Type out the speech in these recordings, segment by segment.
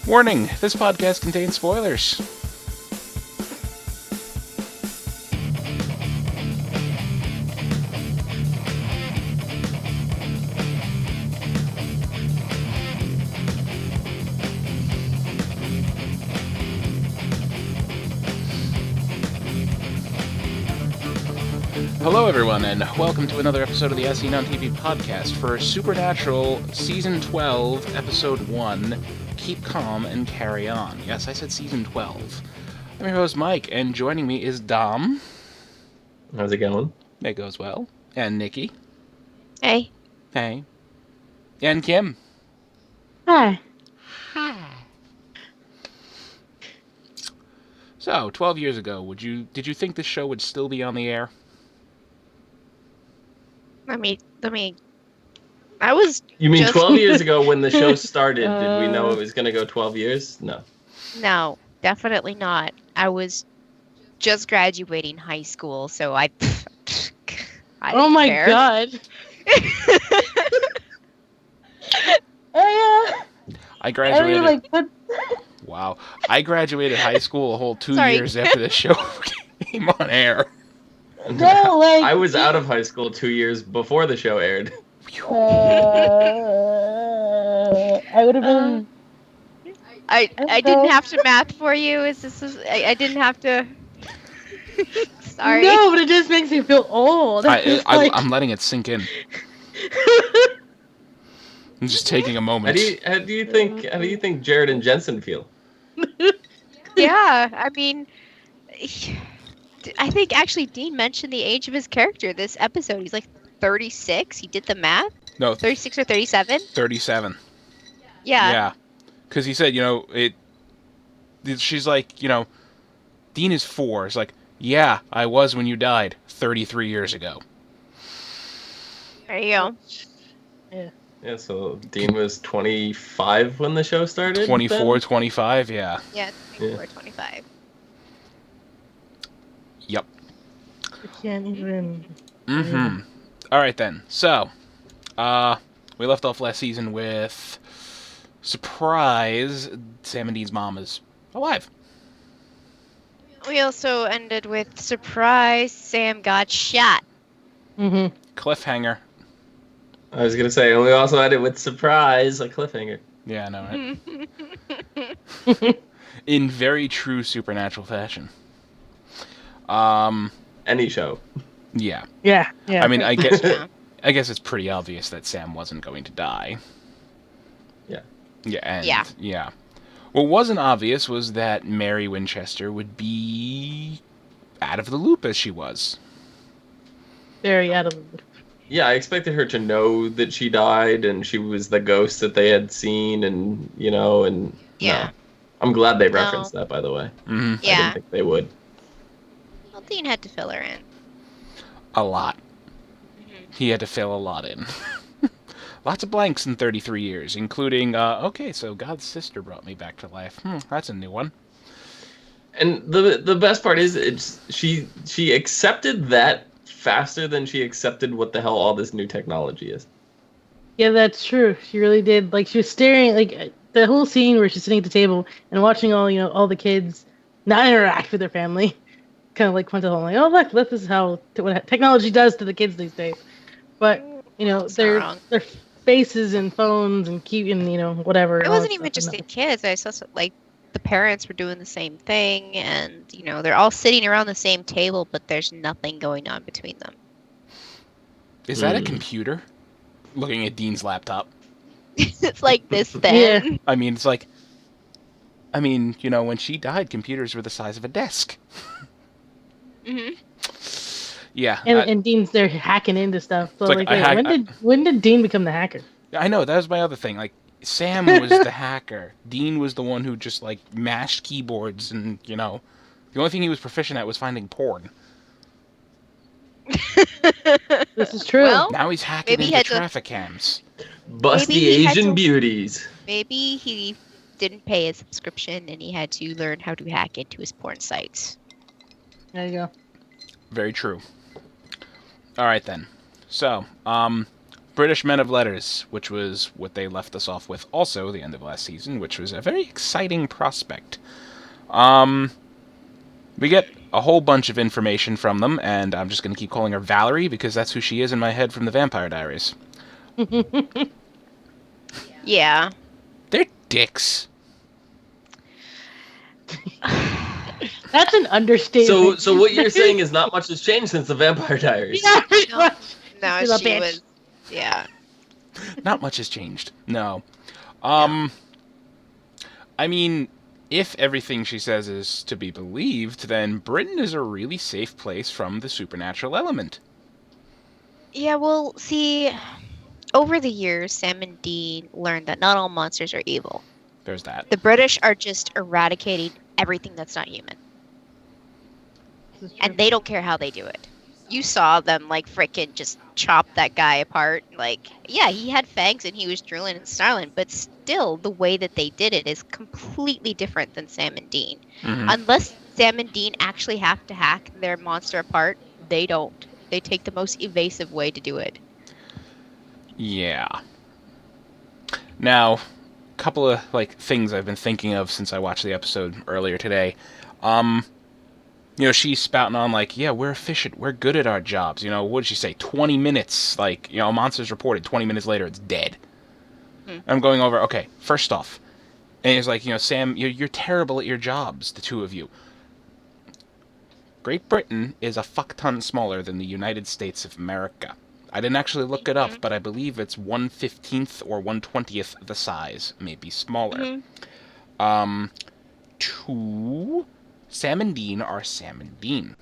Warning, this podcast contains spoilers. Hello everyone, and welcome to another episode of the S12 podcast for Supernatural Season 12, Episode 1, Keep Calm and Carry On. Yes, I said Season 12. I'm your host, Mike, and joining me is Dom. How's it going? It goes well. And Nikki. Hey. Hey. And Kim. Hi. Hi. So, 12 years ago, did you think this show would still be on the air? I was. You mean 12 years ago when the show started? Did we know it was going to go 12 years? No. No, definitely not. I was just graduating high school, so I oh my care. God. I graduated. Like, what? Wow. I graduated high school a whole 2 Sorry. years after the show came on air. No, like I was out of high school 2 years before the show aired. I would have been. I didn't have to math for you. I didn't have to. Sorry. No, but it just makes me feel old. I'm letting it sink in. I'm just taking a moment. How do you think Jared and Jensen feel? Yeah, I mean, I think actually Dean mentioned the age of his character this episode. He's like 36. He did the math. No, 36 or 37. 37. Yeah. Yeah, because he said, she's like, Dean is 4. It's like, yeah, I was when you died 33 years ago. There you go. Yeah, so Dean was 25 when the show started? 24, then? 25, yeah. Yeah, 24, 25. Yep. I can't even. Mm-hmm. All right, then. So, we left off last season with surprise, Sam and Dean's mom is alive. We also ended with surprise, Sam got shot. Mm-hmm. Cliffhanger. I was going to say, and we also had it with surprise, a cliffhanger. Yeah, I know, right? In very true Supernatural fashion. Any show. Yeah. Yeah. I mean, I guess Yeah. it's pretty obvious that Sam wasn't going to die. Yeah. Yeah, and Yeah. What wasn't obvious was that Mary Winchester would be out of the loop as she was. Very out of. Yeah, I expected her to know that she died and she was the ghost that they had seen and, and... Yeah. No. I'm glad they referenced that, by the way. Mm-hmm. I Yeah. didn't think they would. Well, Dean had to fill her in. A lot. He had to fill a lot in. Lots of blanks in 33 years, including, so God's sister brought me back to life. That's a new one. And the best part is she accepted that faster than she accepted what the hell all this new technology is. Yeah, that's true. She really did. Like, she was staring, like, the whole scene where she's sitting at the table and watching all the kids not interact with their family. Kind of like went to home, like, oh look, this is what technology does to the kids these days. But their faces and phones and whatever. It wasn't even just the kids. I saw like the parents were doing the same thing, and they're all sitting around the same table, but there's nothing going on between them. Is that a computer? Looking at Dean's laptop. It's like this then. Yeah. I mean, it's like... when she died, computers were the size of a desk. Mm-hmm. Yeah. And Dean's there hacking into stuff. So like, when did Dean become the hacker? I know, that was my other thing. Like, Sam was the hacker. Dean was the one who just, like, mashed keyboards and, the only thing he was proficient at was finding porn. This is true. Well, Now he's hacking maybe he into had to- traffic cams. Bust Maybe the he had Asian to- beauties. Maybe he didn't pay his subscription, and he had to learn how to hack into his porn sites. There you go. Very true. All right, then. So, British Men of Letters, which was what they left us off with also the end of last season, which was a very exciting prospect. We get a whole bunch of information from them, and I'm just going to keep calling her Valerie because that's who she is in my head from the Vampire Diaries. Yeah. They're dicks. That's an understatement. So what you're saying is not much has changed since the Vampire Diaries. Yeah, pretty No. much. No, She's a she bitch. was. Yeah. Not much has changed. No. I mean, if everything she says is to be believed, then Britain is a really safe place from the supernatural element. Yeah, well, see, over the years, Sam and Dean learned that not all monsters are evil. There's that. The British are just eradicating everything that's not human. This is true. And they don't care how they do it. You saw them, like, frickin' just chop that guy apart. Like, yeah, he had fangs and he was drooling and snarling, but still, the way that they did it is completely different than Sam and Dean. Mhm. Unless Sam and Dean actually have to hack their monster apart, they don't. They take the most evasive way to do it. Yeah. Now, a couple of things I've been thinking of since I watched the episode earlier today. She's spouting on yeah, we're efficient, we're good at our jobs. What did she say? 20 minutes, monsters reported. 20 minutes later, it's dead. I'm going over. Okay, first off, and it's Sam, you're terrible at your jobs, the two of you. Great Britain is a fuck ton smaller than the United States of America. I didn't actually look it up, but I believe it's 1/15th or 1/20th the size, maybe smaller. Two, Sam and Dean are Sam and Dean.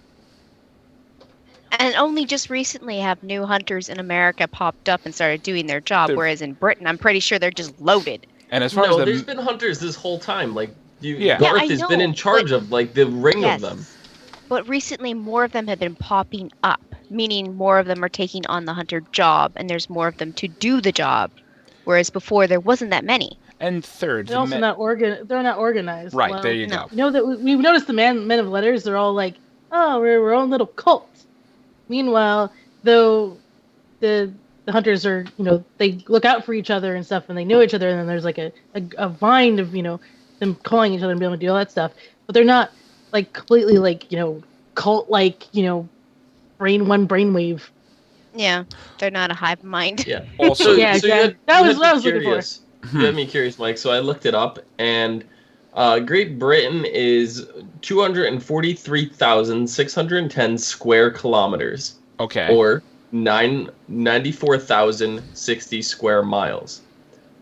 And only just recently have new hunters in America popped up and started doing their job, whereas in Britain, I'm pretty sure they're just loaded. And as far as there's been hunters this whole time. Yeah. Garth I has know, been in charge of the ring Yes. of them. But recently, more of them have been popping up, meaning more of them are taking on the hunter job, and there's more of them to do the job. Whereas before, there wasn't that many. And third, They're also not They're not organized. Right, well. there you no. go. You know that we've noticed the men of letters. They're all like, oh, we're our own little cult. Meanwhile, though, the hunters are, they look out for each other and stuff, and they know each other. And then there's a vine of them calling each other and being able to do all that stuff. But they're not completely cult brainwave. Yeah, they're not a hive mind. Yeah. Also, Yeah, so you exactly. had- That you was had what I me was looking for. curious. You had me curious, Mike. So I looked it up, and Great Britain is 243,610 square kilometers, Okay. or 94,060 square miles.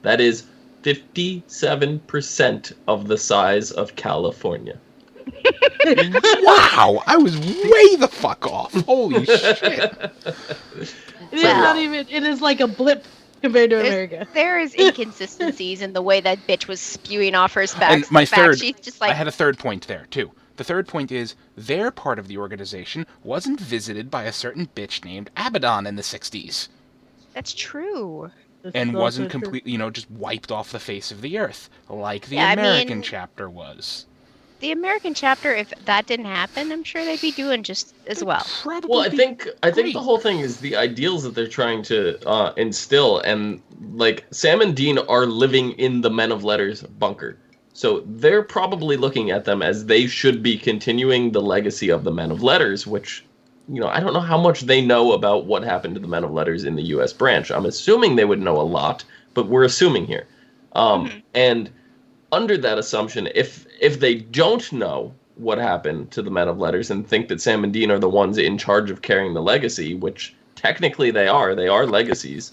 That is 57% of the size of California. Wow, I was way the fuck off. Holy shit. It is Wow. not even. It is like a blip compared to America. There is inconsistencies in the way that bitch was spewing off her facts. And my third, She's just I had a third point there, too. The third point is, their part of the organization wasn't visited by a certain bitch named Abaddon in the 60s. That's true. And That's wasn't also true. completely, just wiped off the face of the earth, like the Yeah, I American mean- chapter was. The American chapter, if that didn't happen, I'm sure they'd be doing just as well. Probably Well, I think great. the whole thing is the ideals that they're trying to instill, and Sam and Dean are living in the Men of Letters bunker, so they're probably looking at them as they should be continuing the legacy of the Men of Letters, which I don't know how much they know about what happened to the Men of Letters in the U.S. branch. I'm assuming they would know a lot, but we're assuming here, and under that assumption, if they don't know what happened to the Men of Letters and think that Sam and Dean are the ones in charge of carrying the legacy, which technically they are legacies,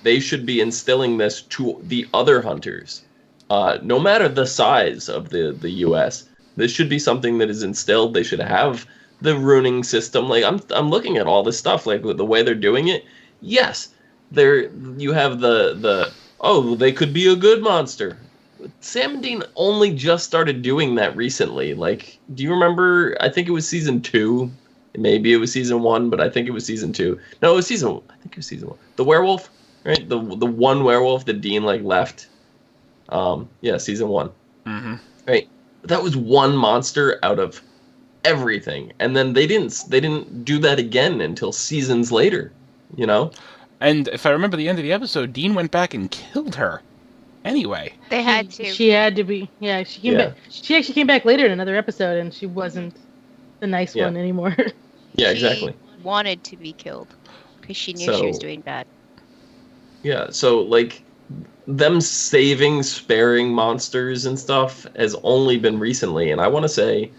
they should be instilling this to the other hunters. No matter the size of the U.S., this should be something that is instilled. They should have the runing system. I'm looking at all this stuff, the way they're doing it. Yes, you have the they could be a good monster. Sam and Dean only just started doing that recently. Do you remember? I think it was season 2. Maybe it was season 1, but I think it was season 2. No, it was season 1. I think it was season 1. The werewolf, right? The one werewolf that Dean left. Yeah, season 1. Mm-hmm. Right. That was one monster out of everything, and then they didn't do that again until seasons later. And if I remember the end of the episode, Dean went back and killed her. Anyway. They had to. She had to be. Yeah, she came back. She actually came back later in another episode, and she wasn't the nice one anymore. Yeah, She exactly. wanted to be killed because she knew So- she was doing bad. Yeah, so like them sparing monsters and stuff has only been recently, and I want to say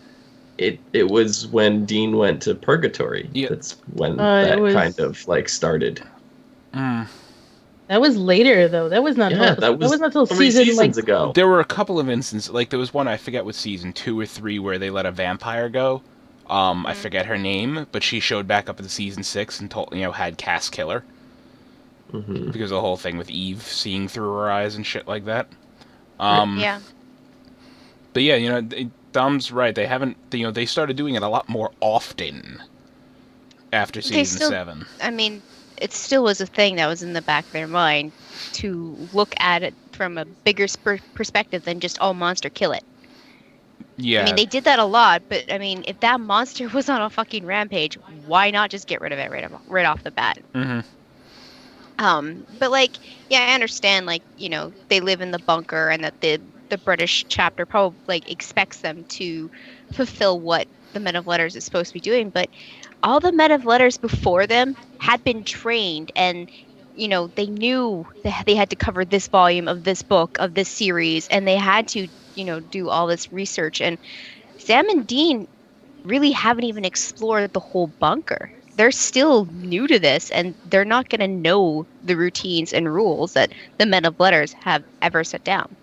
it was when Dean went to Purgatory. Yeah. That's when It was- kind of like started. Mm. That was later, though. That was not. That was not till 3 season seasons ago. There were a couple of instances, like there was one, I forget what season, 2 or 3, where they let a vampire go. I forget her name, but she showed back up in season 6 and had Cass kill her. Mm-hmm. Because of the whole thing with Eve seeing through her eyes and shit like that. Yeah. But yeah, Dom's right. They haven't, they started doing it a lot more often after season 7. I mean, it still was a thing that was in the back of their mind to look at it from a bigger perspective than just, monster, kill it. Yeah. I mean, they did that a lot, but I mean, if that monster was on a fucking rampage, why not just get rid of it right off the bat? Mm-hmm. But I understand, they live in the bunker and that the British chapter probably expects them to fulfill what the Men of Letters is supposed to be doing, but all the Men of Letters before them had been trained and they knew that they had to cover this volume of this book of this series, and they had to do all this research, and Sam and Dean really haven't even explored the whole bunker. They're still new to this, and they're not going to know the routines and rules that the Men of Letters have ever set down.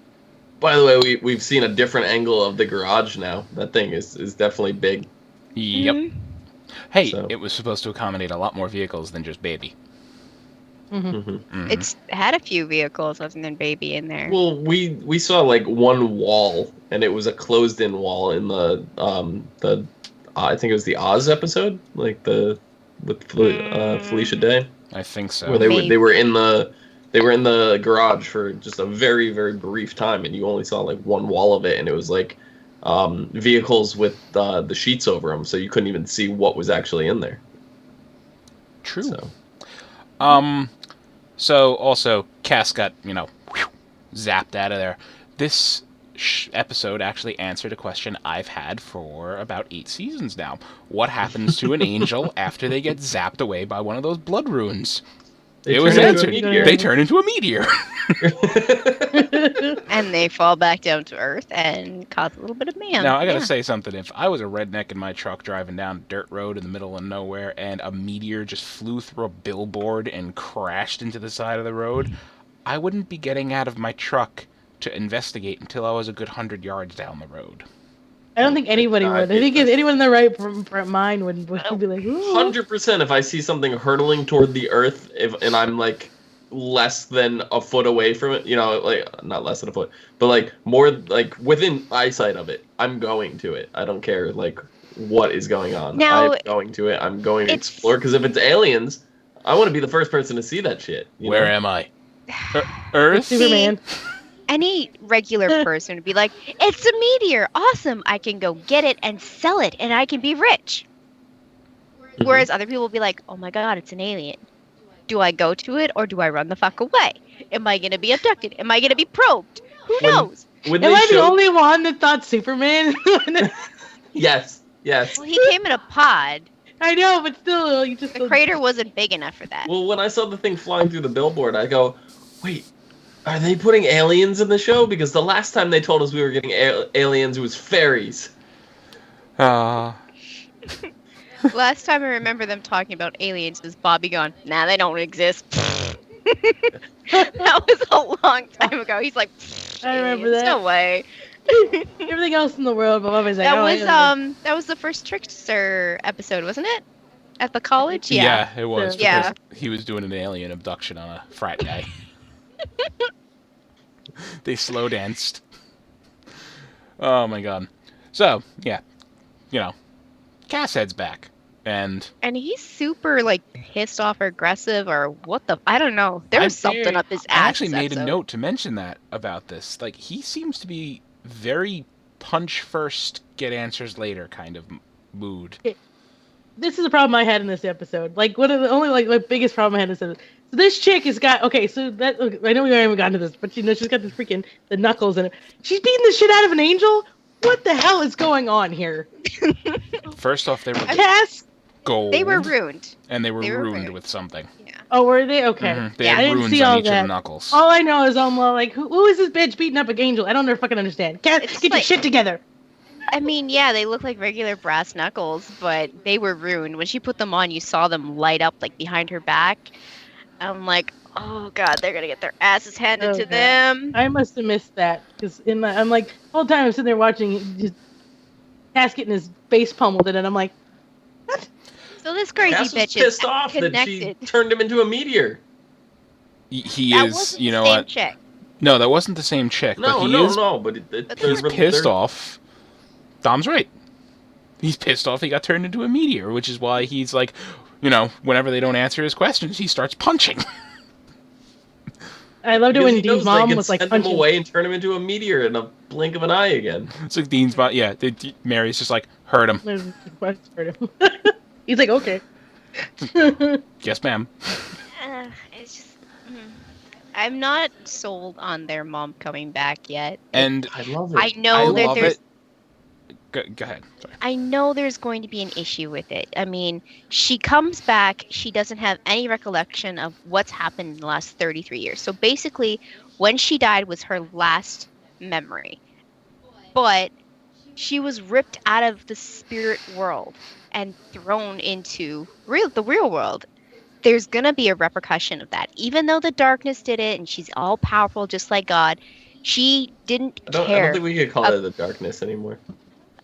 By the way, we've seen a different angle of the garage now. That thing is definitely big. Yep. Mm-hmm. Hey, So- it was supposed to accommodate a lot more vehicles than just Baby. Mm-hmm. Mhm. It's had a few vehicles other than Baby in there. Well, we saw like one wall, and it was a closed-in wall in the I think it was the Oz episode, like with Felicia Day, I think so. where they Maybe. were in the garage for just a very, very brief time, and you only saw like one wall of it, and it was like vehicles with the sheets over them, so you couldn't even see what was actually in there. True. So So also, Cass got, zapped out of there. This episode actually answered a question I've had for about 8 seasons now. What happens to an angel after they get zapped away by one of those blood runes? they It was turned into a answered. meteor. They turn into a meteor. And they fall back down to Earth and cause a little bit of mayhem. Now, I gotta Yeah. say something. If I was a redneck in my truck driving down a dirt road in the middle of nowhere and a meteor just flew through a billboard and crashed into the side of the road, I wouldn't be getting out of my truck to investigate until I was a good 100 yards down the road. I don't think anybody God, would. I think if anyone in their right mind would be like, ooh. 100%. If I see something hurtling toward the earth, and I'm like less than a foot away from it, like not less than a foot, but like more like within eyesight of it, I'm going to it. I don't care like what is going on. Now, I'm going to it. I'm going to it's- explore, because if it's aliens, I want to be the first person to see that shit. Where am I? Earth? Superman. Any regular person would be like, it's a meteor. Awesome. I can go get it and sell it and I can be rich. Mhm. Whereas other people will be like, oh my God, it's an alien. Do I go to it or do I run the fuck away? Am I going to be abducted? Am I going to be probed? Who When- knows? When Am they I the showed, only one that thought Superman? yes. Well, he came in a pod. I know, but still, you just The crater wasn't big enough for that. Well, when I saw the thing flying through the billboard, I go, wait, are they putting aliens in the show? Because the last time they told us we were getting aliens, it was fairies. Last time I remember them talking about aliens was Bobby going, nah, they don't exist. That was a long time ago. He's like, I remember aliens, that. no way. everything else in the world, but always like, That was the first Trickster episode, wasn't it? At the college? Yeah, it was. Yeah. Because he was doing an alien abduction on a frat guy. They slow danced. Oh my god. So, yeah. Cass heads back. And And he's super pissed off or aggressive or what the I don't know. There was something up his ass. I actually this made a episode. note to mention that about this. He seems to be very punch first, get answers later kind of mood. this is a problem I had in this episode. One of the only my biggest problem I had is that So this chick has got so that I know we haven't gotten to this, but she's got this freaking the knuckles in it. She's beating the shit out of an angel. What the hell is going on here? First off, they were Cass. gold. They were ruined. And they were ruined ruined. with something. Yeah. Oh, were they? Okay. Mm-hmm. They Yeah. had I didn't runes see on all each of that. the knuckles. All I know is I'm like, who is this bitch beating up an angel? I don't ever fucking understand. Cass, It's get your like- shit together. I mean, yeah, they look like regular brass knuckles, but they were ruined. When she put them on, you saw them light up like behind her back. I'm like, oh god, they're gonna get their asses handed to Okay. them. I must have missed that because I'm like the whole time I'm sitting there watching just Cass getting his face pummeled in it. I'm like, what? So this crazy Cass was bitch is pissed off that she connected. turned him into a meteor. He That is, wasn't you the know same what? chick. No, that wasn't the same chick. No, but he no, is, no. But But He's they're pissed off. Dom's right. He's pissed off he got turned into a meteor, which is why he's like, whenever they don't answer his questions, he starts punching. I loved it Because when he Dean's knows they mom can was like send him punching. away and turn him into a meteor in a blink of an eye again. It's like Dean's mom. Yeah, Mary's just like, hurt him. He's like, okay. Yes, ma'am. It's just, I'm not sold on their mom coming back yet. And I love it. I know that love there's it. Go ahead. Sorry. I know there's going to be an issue with it. I mean, she comes back, she doesn't have any recollection of what's happened in the last 33 years. So basically, when she died was her last memory. But she was ripped out of the spirit world and thrown into the real world. There's going to be a repercussion of that. Even though the darkness did it and she's all powerful just like God, she didn't I don't care. think we could call her the darkness anymore.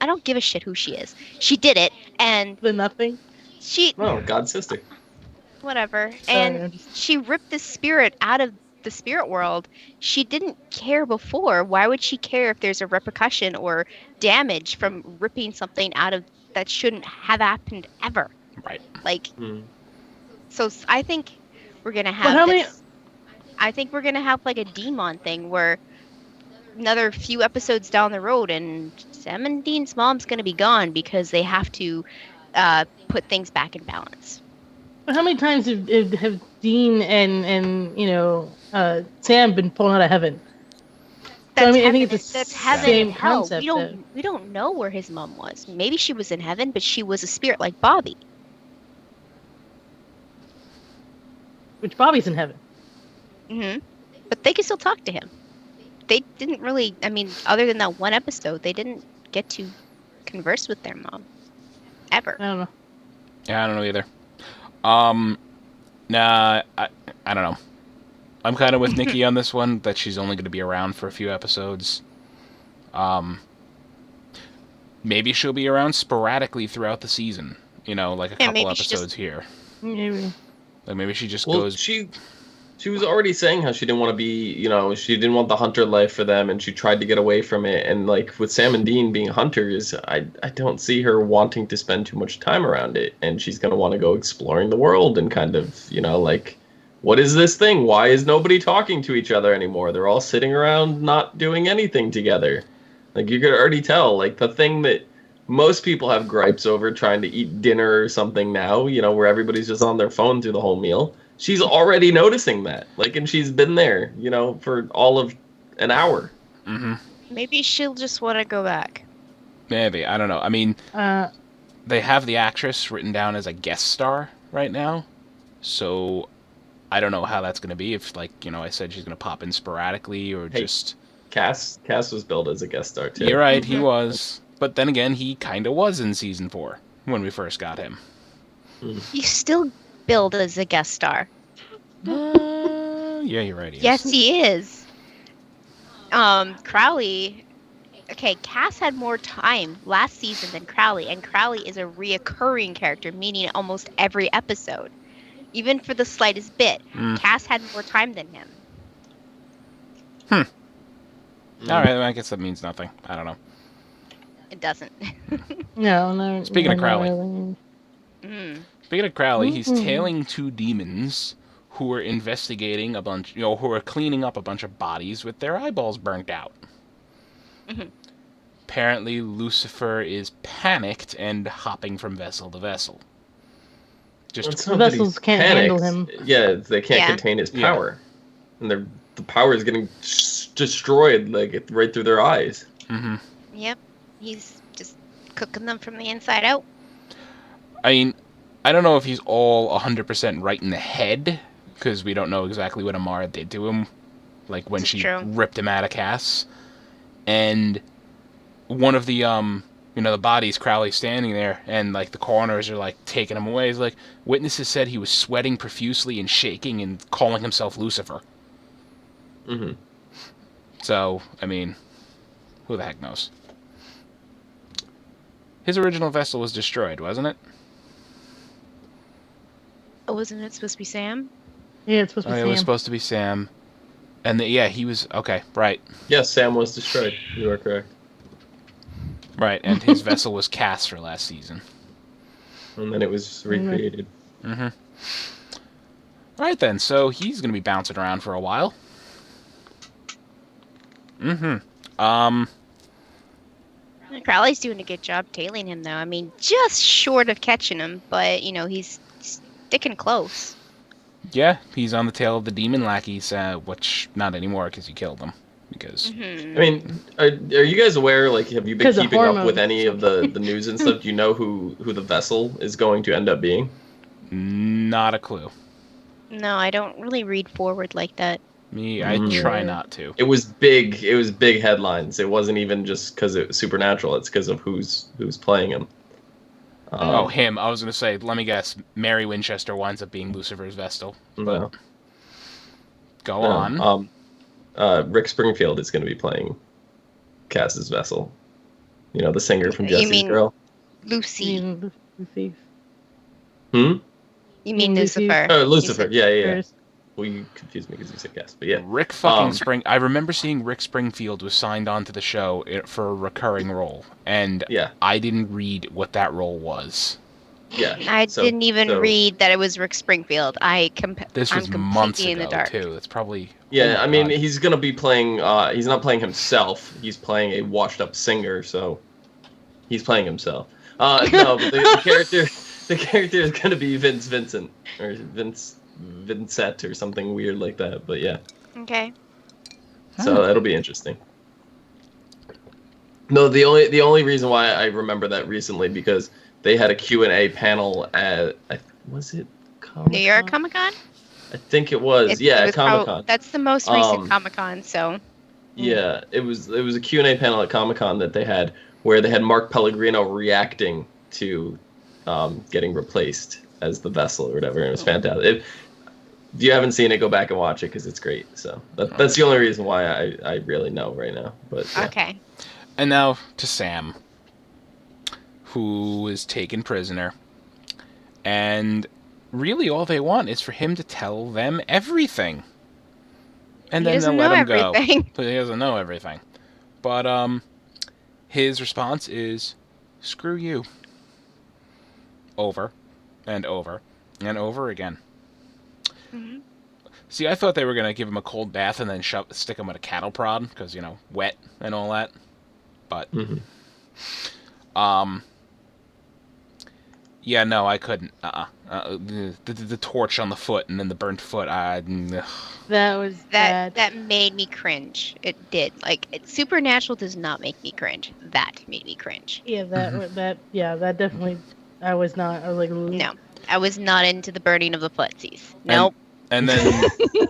I don't give a shit who she is. She did it, and The nothing. she No, God's sister. whatever. Sorry, I'm And just- she ripped the spirit out of the spirit world. She didn't care before. Why would she care if there's a repercussion or damage from ripping something out of that shouldn't have happened ever? Right. Like, Hmm. so I think we're gonna But how have many? this. I think we're gonna have like a demon thing where another few episodes down the road, and Sam and Dean's mom's gonna be gone because they have to put things back in balance. How many times have Dean and Sam been pulled out of heaven? That's I mean, I heaven, think it's the that's heaven same and hell. concept, We don't know where his mom was. Maybe she was in heaven, but she was a spirit like Bobby. Which Bobby's in heaven. But they can still talk to him. They didn't really. I mean, other than that one episode, they didn't get to converse with their mom ever. I don't know. Yeah, I don't know either. Nah, I don't know. I'm kind of with Nikki on this one, that she's only going to be around for a few episodes. Maybe she'll be around sporadically throughout the season. Like a couple maybe she episodes just- here. Maybe. Like maybe she just Well, goes. she was already saying how she didn't want to be, she didn't want the hunter life for them, and she tried to get away from it. And like with Sam and Dean being hunters, I don't see her wanting to spend too much time around it. And she's gonna want to go exploring the world and kind of, like, what is this thing? Why is nobody talking to each other anymore? They're all sitting around not doing anything together. Like you could already tell, like the thing that most people have gripes over trying to eat dinner or something now, where everybody's just on their phone through the whole meal. She's already noticing that. Like, and she's been there, for all of an hour. Mm-hmm. Maybe she'll just want to go back. Maybe, I don't know. I mean, Uh, they have the actress written down as a guest star right now, so I don't know how that's going to be. If, like, I said she's going to pop in sporadically or Hey. just... Cass was billed as a guest star too. You're right, he was. But then again, he kind of was in season 4 when we first got him. He's still billed as a guest star. Yeah, you're right. He Yes, is. he is. Crowley. Okay, Cass had more time last season than Crowley, and Crowley is a reoccurring character, meaning almost every episode, even for the slightest bit. Cass had more time than him. All right, I guess that means nothing. I don't know. It doesn't. no. Speaking of Crowley. Mm. Speaking of Crowley, he's Mhm. tailing 2 demons who are investigating a bunch, who are cleaning up a bunch of bodies with their eyeballs burnt out. Mhm. Apparently, Lucifer is panicked and hopping from vessel to vessel. Just It's The not that vessels he's can't handle panicked. him. Yeah, they can't Yeah. contain his Yeah. power, and the power is getting destroyed like right through their eyes. hmm Yep. He's just cooking them from the inside out. I mean, I don't know if he's all 100% right in the head, because we don't know exactly what Amara did to him, like when This is she true. ripped him out of Cass. And one of the the bodies, Crowley's standing there, and like the coroners are like taking him away. He's like, witnesses said he was sweating profusely and shaking and calling himself Lucifer. Mm-hmm. So, I mean, who the heck knows? His original vessel was destroyed, wasn't it? Oh, wasn't it supposed to be Sam? Yeah, it's supposed to Oh, be it was Sam. supposed to be Sam. And he was okay, right. Yes, Sam was destroyed. You are correct. Right, and his vessel was Cass for last season. And then it was recreated. Mm-hmm. Alright then, so he's gonna be bouncing around for a while. Crowley's doing a good job tailing him, though. I mean, just short of catching him, but, he's sticking close. Yeah, he's on the tail of the demon lackeys, which not anymore because you killed them. Because Mhm. I mean, are you guys aware? Like, have you been 'Cause of keeping up with hormones. any of the news and stuff? Do you know who the vessel is going to end up being? not a clue. No, I don't really read forward like that. Me, I try not to. It was big. It was big headlines. It wasn't even just because it was supernatural. It's because of who's playing him. Oh, him. I was gonna say, let me guess, Mary Winchester winds up being Lucifer's Vestal. But No. go No. on. Rick Springfield is going to be playing Cass's vessel. You know, the singer from You Jesse's mean Girl. Lucy. Lucy. Hmm? You mean Lucy? Lucifer. Oh, You Lucifer. said- Yeah. Well, you confused me because you said Cass, but yeah. Rick fucking I remember seeing Rick Springfield was signed on to the show for a recurring role, and Yeah. I didn't read what that role was. Yeah. I didn't even read that it was Rick Springfield. This was I'm months completely in the ago dark. too. That's probably Yeah, oh my I mean, God. he's going to be playing, he's not playing himself. He's playing a washed up singer, so he's playing himself. No, but the character is going to be Vince Vincent, or Vincent, or something weird like that, but yeah. Okay. So that'll be interesting. No, the only reason why I remember that recently because they had a Q&A panel at was it Comic-Con? New York Comic Con? I think it was. At Comic-Con. That's the most recent Comic Con, so. Yeah, it was a Q&A panel at Comic-Con that they had where they had Mark Pellegrino reacting to getting replaced as the vessel or whatever, and it was fantastic. If you haven't seen it, go back and watch it because it's great. So that's the only reason why I really know right now. But yeah. Okay. And now to Sam, who is taken prisoner. And really all they want is for him to tell them everything. And then they'll let him go. But he doesn't know everything. But his response is, screw you. Over and over and over again. Mm-hmm. See, I thought they were going to give him a cold bath and then stick him with a cattle prod, because, wet and all that. But, yeah, no, I couldn't. The torch on the foot and then the burnt foot. That was bad. That made me cringe. It did. Supernatural does not make me cringe. That made me cringe. Yeah, that definitely. I was not. I was like, ooh. No, I was not into the burning of the footsies. Nope. And then,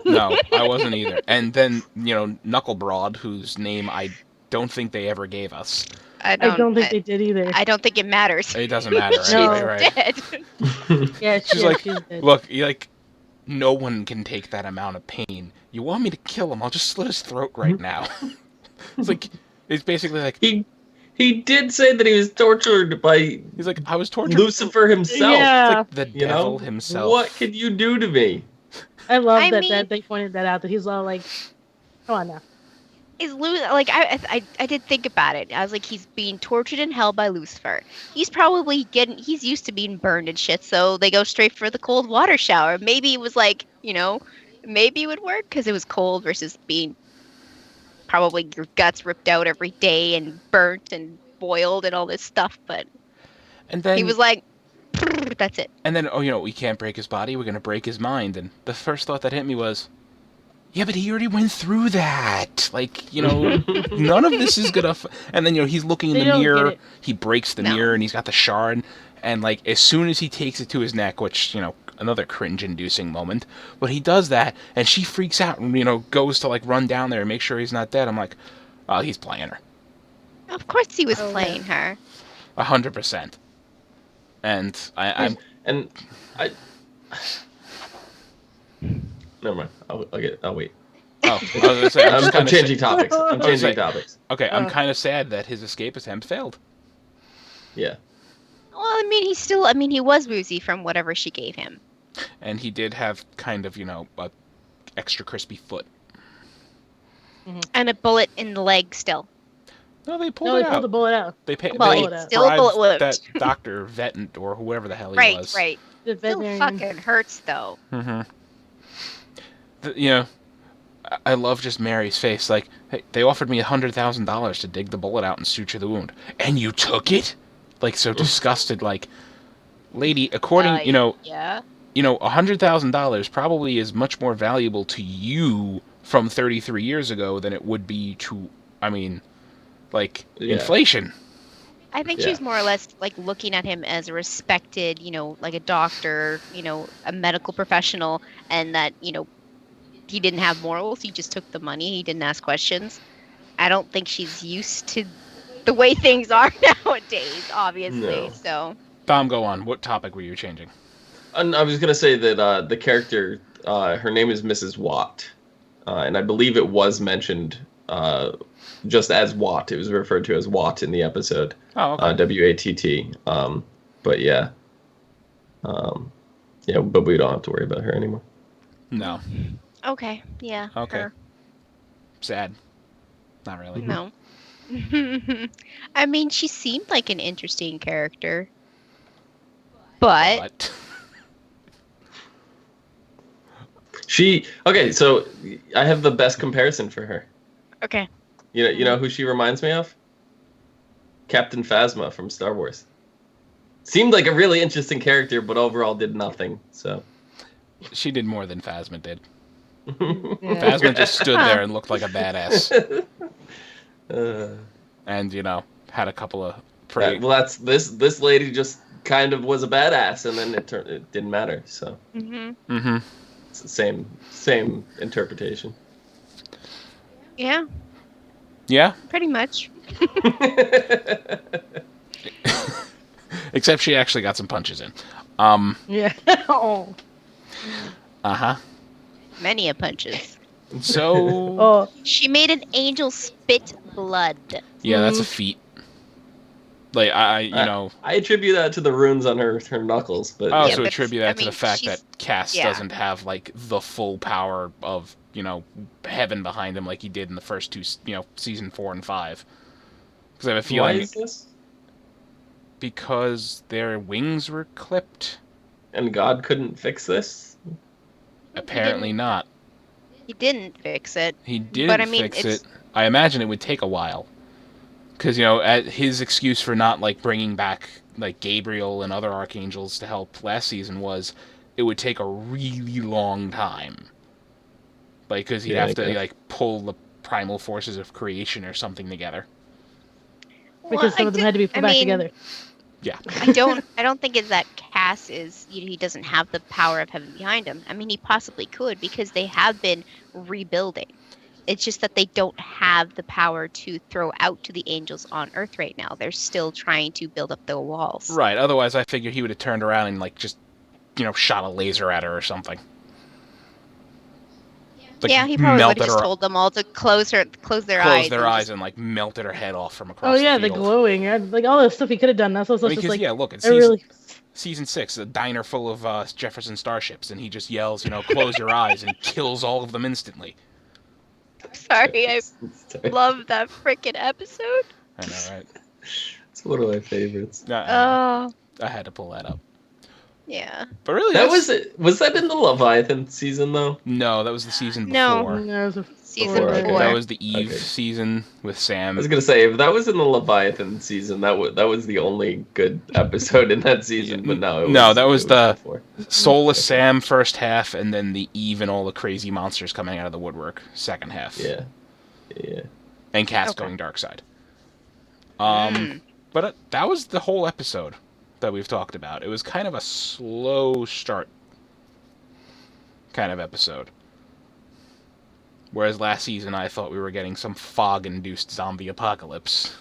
no, I wasn't either. And then, Knuckle Broad, whose name I don't think they ever gave us. I don't think they did either. I don't think it matters. It doesn't matter. No. Right? Dead. Yeah, she's dead. Look, no one can take that amount of pain. You want me to kill him? I'll just slit his throat right now. It's basically like he did say that he was tortured by. He's like, I was tortured. Lucifer himself. Yeah. It's like the devil himself. What could you do to me? I love that they pointed that out. That he's all like, "Come on now." I did think about it. I was like, he's being tortured in hell by Lucifer. He's probably he's used to being burned and shit, so they go straight for the cold water shower. Maybe it was maybe it would work because it was cold versus being probably your guts ripped out every day and burnt and boiled and all this stuff. But and then he was like, that's it. And then, we can't break his body. We're going to break his mind. And the first thought that hit me was, yeah, but he already went through that. Like, none of this is going to... And then, he's looking in They the don't mirror. get it. He breaks the No. mirror, and he's got the shard. And, like, as soon as he takes it to his neck, which, another cringe-inducing moment, but he does that, and she freaks out and, goes to, like, run down there and make sure he's not dead. I'm like, oh, he's playing her. Of course he was Oh, playing her. 100%. And I'm... And I. Never mind. I'll wait. Oh, I was gonna say, I'm changing topics. I'm changing topics. Okay, I'm kind of sad that his escape attempt failed. Yeah. Well, he was woozy from whatever she gave him. And he did have kind of, a extra crispy foot. And a bullet in the leg still. No, they pulled No, it they pulled out. the bullet out. They Well, they it's still a bullet wound. that doctor, vet, or whoever the hell he Right, was. right. The Still veterinarian. fucking hurts though. Mm-hmm. I love just Mary's face. Like, hey, they offered me $100,000 to dig the bullet out and suture the wound, and you took it? Like, so disgusted. Like, lady, according, Yeah. $100,000 probably is much more valuable to you from 33 years ago than it would be to, inflation. I think Yeah. she was more or less like looking at him as a respected, like a doctor, a medical professional, and that, he didn't have morals. He just took the money. He didn't ask questions. I don't think she's used to the way things are nowadays, obviously. No. So. Dom, go on. What topic were you changing? And I was gonna say that the character, her name is Mrs. Watt, and I believe it was mentioned just as Watt. It was referred to as Watt in the episode. Oh, okay. WATT. But yeah. Yeah, but we don't have to worry about her anymore. No. Okay. Yeah. Okay. her. Sad. Not really. No. I mean, she seemed like an interesting character. But Okay, so I have the best comparison for her. okay. You know who she reminds me of? Captain Phasma from Star Wars. Seemed like a really interesting character, but overall did nothing. So she did more than Phasma did. Yeah. Phasma just stood there and looked like a badass. Uh, And, had a couple of that's this lady just kind of was a badass, and then it didn't matter. So Mm-hmm. it's the same interpretation. Yeah. Yeah? Pretty much. Except she actually got some punches in. Yeah. Oh. Uh-huh. Many a punches. So... Oh. She made an angel spit blood. Yeah, that's a feat. Like, I attribute that to the runes on her knuckles, but I Yeah, also but, attribute that I to the mean, fact she's- that Cass yeah. doesn't have, like, the full power of, heaven behind him like he did in the first two, season 4 and 5. Because I have a why feeling... is this? Because their wings were clipped? And God couldn't fix this? Apparently not. He didn't fix it. He didn't But, I mean, fix it's- it. I imagine it would take a while. Because, his excuse for not, like, bringing back, like, Gabriel and other archangels to help last season was it would take a really long time. Like, because he'd Yeah, have to, I guess. like, pull the primal forces of creation or something together. Because some of them had to be put back together. Yeah. I don't think it's that Cass is, he doesn't have the power of heaven behind him. I mean, he possibly could because they have been rebuilding. It's just that they don't have the power to throw out to the angels on Earth right now. They're still trying to build up the walls. Right, otherwise I figured he would have turned around and, like, just, shot a laser at her or something. Like, Yeah, he probably would have melted just her- told them all to close their eyes. closed their and eyes just- and, like, melted her head off from Oh across yeah, the the field. glowing, like all the stuff he could have done. That's also I mean, just 'cause, like yeah, look, it's a really. Season 6, a diner full of Jefferson starships, and he just yells, close your eyes, and kills all of them instantly. Sorry, I love that freaking episode. I know, right? It's one of my favorites. Oh, I had to pull that up. Yeah. But really, That was that in the Leviathan season though? No, that was the season No. before. No, it was a Season Before, okay. before. That was the Eve Okay. season with I Sam. was gonna say if that was in the Leviathan season, that was the only good episode in that season. But no, that was the before. Soulless Okay. Sam first half, and then the Eve and all the crazy monsters coming out of the woodwork second half. Yeah. And Cass Okay. going dark side. Mm. But that was the whole episode that we've talked about. It was kind of a slow start kind of episode. Whereas last season I thought we were getting some fog-induced zombie apocalypse.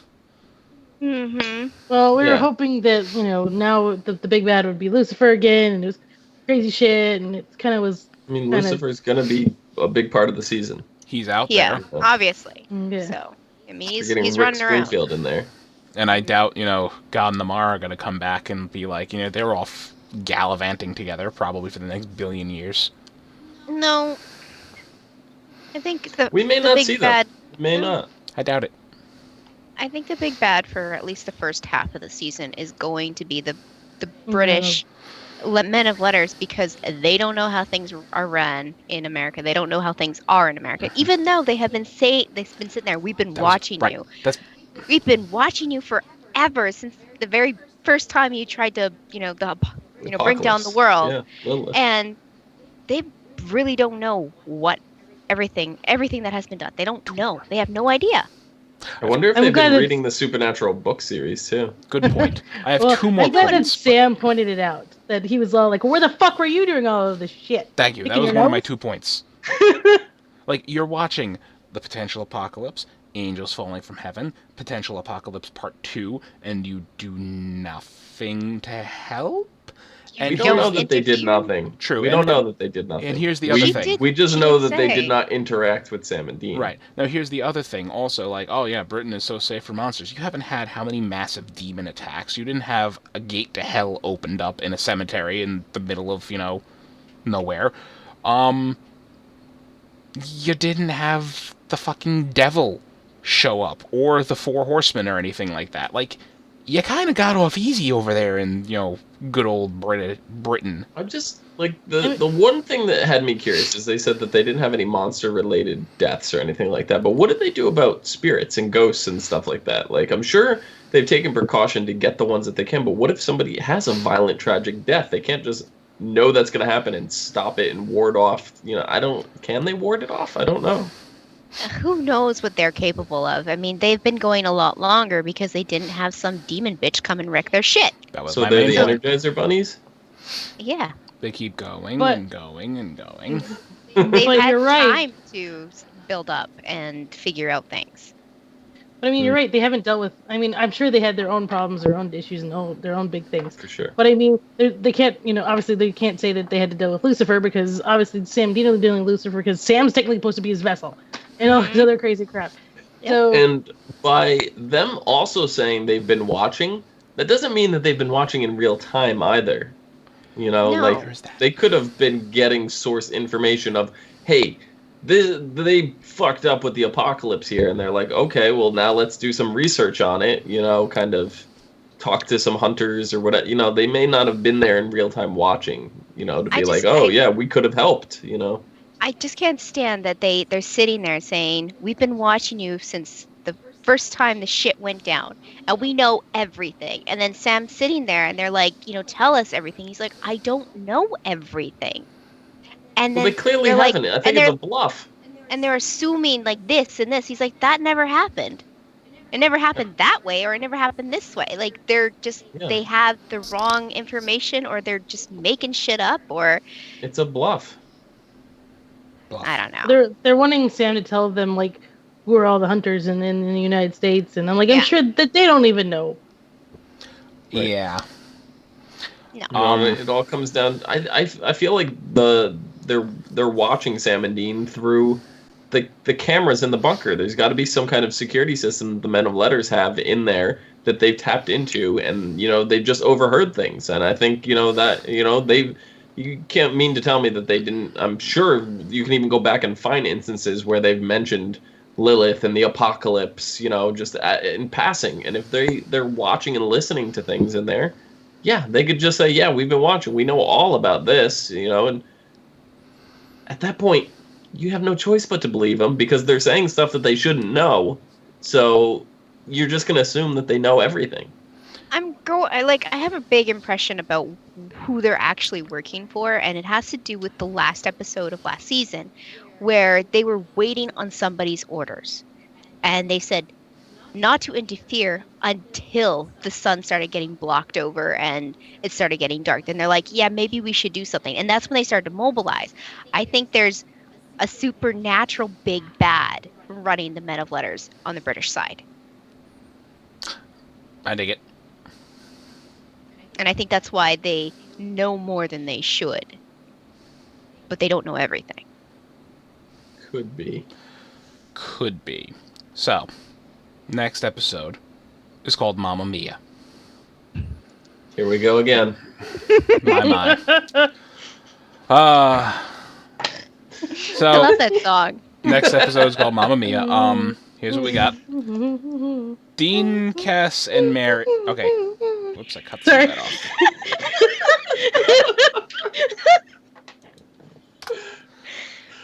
Mm-hmm. Well, we were Yeah. hoping that, now the big bad would be Lucifer again, and it was crazy shit, and it kind of was. I mean, Kinda- Lucifer's gonna be a big part of the season. He's out Yeah, there. obviously. Yeah. So, I mean, We're he's getting Rick running around. Springfield in there. And I doubt, God and the Mar are going to come back and be like, they were all gallivanting together probably for the next billion years. No. I think We may the not big see them. bad. We may No. not. I doubt it. I think the big bad for at least the first half of the season is going to be the British men of letters, because they don't know how things are run in America. They don't know how things are in America, even though they have been they've been sitting there. We've been watching you. We've been watching you forever, since the very first time you tried to, bring down the Apocalypse. world. Yeah, Lilith. And they really don't know what everything that has been done. They don't know. They have no idea. I wonder if I'm they've glad been it's- reading the Supernatural book series too. Good point. I have Well, two more I'm glad that points. but- Sam pointed it out. That he was all like, "Where the fuck were you doing all of this shit?" Thank you. That Picking was your one of my nose? 2 points. Like, you're watching the potential apocalypse, angels falling from heaven, potential apocalypse part 2, and you do nothing to help? And We don't don't know here's- that they did interfere. nothing. True, We and- don't know that they did nothing. And here's the we, other thing. We just She know did that they say. did not interact with Sam and Dean. Right. Now, here's the other thing also, like, oh yeah, Britain is so safe for monsters. You haven't had how many massive demon attacks? You didn't have a gate to hell opened up in a cemetery in the middle of, nowhere. You didn't have the fucking devil show up, or the Four Horsemen, or anything like that. Like, you kind of got off easy over there in, good old Britain. I'm just like the one thing that had me curious is they said that they didn't have any monster related deaths or anything like that. But what did they do about spirits and ghosts and stuff like that? Like, I'm sure they've taken precaution to get the ones that they can. But what if somebody has a violent, tragic death? They can't just know that's going to happen and stop it and ward off. Can they ward it off? I don't know. Who knows what they're capable of? I mean, they've been going a lot longer because they didn't have some demon bitch come and wreck their shit. That was So my they're main the point. Energizer bunnies. Yeah. They keep going But- and going and going. They've But had you're right. time to build up and figure out things. But I mean, you're right. They haven't dealt with. I mean, I'm sure they had their own problems, their own issues, and their own big things. For sure. But I mean, they can't. Obviously, they can't say that they had to deal with Lucifer, because obviously Sam Dean was dealing with Lucifer because Sam's technically supposed to be his vessel, and all this other crazy crap. So And by them also saying they've been watching, that doesn't mean that they've been watching in real time either. No. Like There's that. they could have been getting source information of, hey, they fucked up with the apocalypse here, and they're like, okay, well now let's do some research on it. Kind of talk to some hunters or whatever. They may not have been there in real time watching. To be like, oh yeah, we could have helped. I just can't stand that they're sitting there saying, we've been watching you since the first time the shit went down, and we know everything. And then Sam's sitting there, and they're like, tell us everything. He's like, I don't know everything. And Well, then they clearly they're like- haven't. I think and it's a bluff. and they're assuming like this and this. He's like, that never happened. It never happened that way, or it never happened this way. Like, they're just, they have the wrong information, or they're just making shit up, or It's a bluff. I don't know. they're wanting Sam to tell them like who are all the hunters in the United States, and I'm like, Yeah. I'm sure that they don't even know. Right. Yeah. No. It all comes down. I feel like they're watching Sam and Dean through the cameras in the bunker. There's got to be some kind of security system the Men of Letters have in there that they've tapped into, and they've just overheard things. And I think that you can't mean to tell me that they didn't. I'm sure you can even go back and find instances where they've mentioned Lilith and the apocalypse, just in passing. And if they're watching and listening to things in there, Yeah, they could just say, yeah, we've been watching. We know all about this, and at that point, you have no choice but to believe them because they're saying stuff that they shouldn't know. So you're just going to assume that they know everything. I have a big impression about who they're actually working for, and it has to do with the last episode of last season where they were waiting on somebody's orders. And they said not to interfere until the sun started getting blocked over and it started getting dark. Then they're like, yeah, maybe we should do something. And that's when they started to mobilize. I think there's a supernatural big bad running the Men of Letters on the British side. I dig it. And I think that's why they know more than they should. But they don't know everything. Could be. Could be. So, next episode is called Mamma Mia. Here we go again. My. So, I love that song. Next episode is called Mamma Mia. Here's what we got. Dean, Cass, and Mary. Okay. Whoops, I cut some of that off.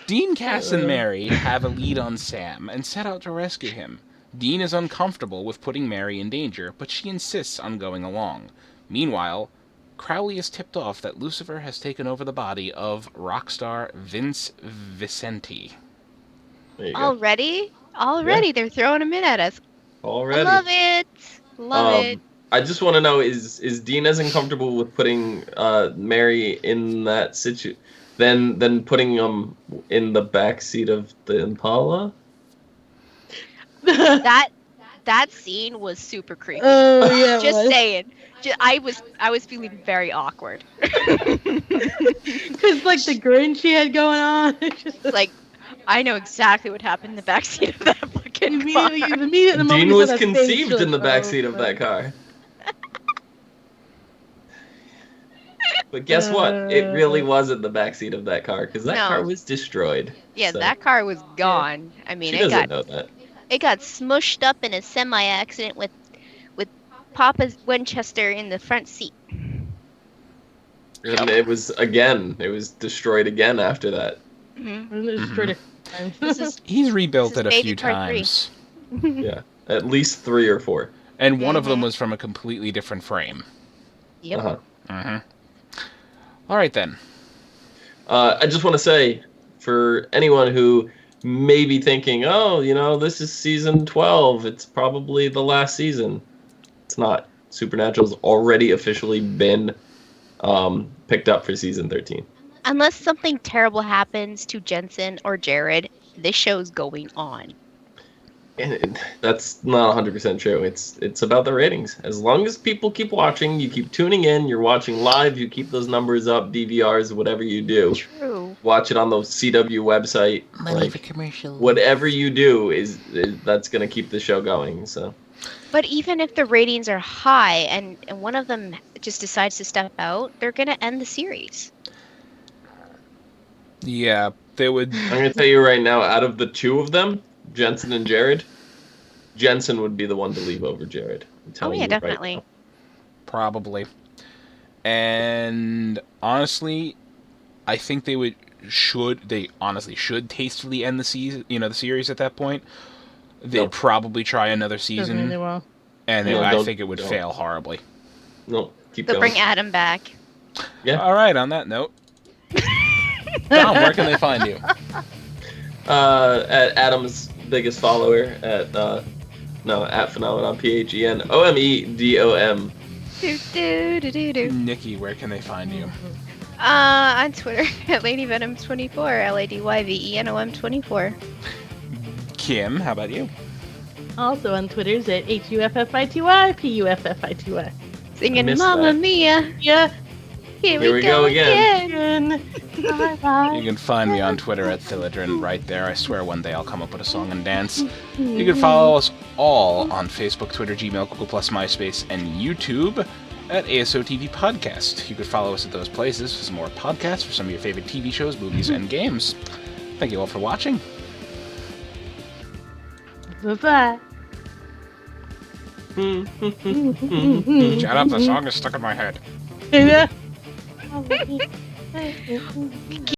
Dean, Cass, and Mary have a lead on Sam and set out to rescue him. Dean is uncomfortable with putting Mary in danger, but she insists on going along. Meanwhile, Crowley is tipped off that Lucifer has taken over the body of rock star Vince Vicente. There you go. Already, they're throwing him in at us. Already. I love it. Love it. I just want to know, is Dean as uncomfortable with putting Mary in that situation than putting him in the backseat of the Impala? That scene was super creepy. Oh yeah. Just saying. I was feeling very awkward. Because like the grin she had going on. Like, I know exactly what happened in the backseat of that fucking car. Dean was conceived in the backseat of that car. But guess what? It really wasn't the backseat of that car because that car was destroyed. Yeah, so. that car was gone. I mean, She doesn't know that. It got smushed up in a semi-accident with Papa's Winchester in the front seat. And it was destroyed again after that. He's rebuilt it a few times. Yeah, at least 3 or 4. And one of them was from a completely different frame. Yep. All right, then. I just want to say, for anyone who may be thinking, oh, this is season 12, it's probably the last season. It's not. Supernatural's already officially been picked up for season 13. Unless something terrible happens to Jensen or Jared, this show's going on. And that's not 100% true. It's about the ratings. As long as people keep watching, you keep tuning in, you're watching live, you keep those numbers up, DVRs, whatever you do. True. Watch it on the CW website. Money for commercials. Whatever you do is that's going to keep the show going. So. But even if the ratings are high and one of them just decides to step out, they're going to end the series. Yeah, they would. I'm going to tell you right now, out of the 2 of them, Jensen and Jared, Jensen would be the one to leave over Jared. Oh yeah, definitely. Right, Probably. And honestly, I think they honestly should tastefully end the season, the series at that point. They'd probably try another season. Really well. And I think it would fail horribly. No, keep They'll going. bring Adam back. Yeah. All right, on that note. Tom, where can they find you? At Adam's biggest follower at Phenomenon, PHENOMEDOM. Do. Nikki, where can they find you? On Twitter at LadyVenom24, LADYVENOM24. Kim, how about you? Also on Twitter's at HUFFITY, PUFFITY. Singing missed Mamma that. Mia. Yeah. Here we go again. Bye-bye. You can find me on Twitter at Thilladrin right there. I swear one day I'll come up with a song and dance. You can follow us all on Facebook, Twitter, Gmail, Google+, MySpace, and YouTube at ASOTV Podcast. You could follow us at those places for some more podcasts for some of your favorite TV shows, movies, and games. Thank you all for watching. Bye-bye. Shut up, the song is stuck in my head. Yeah. Keep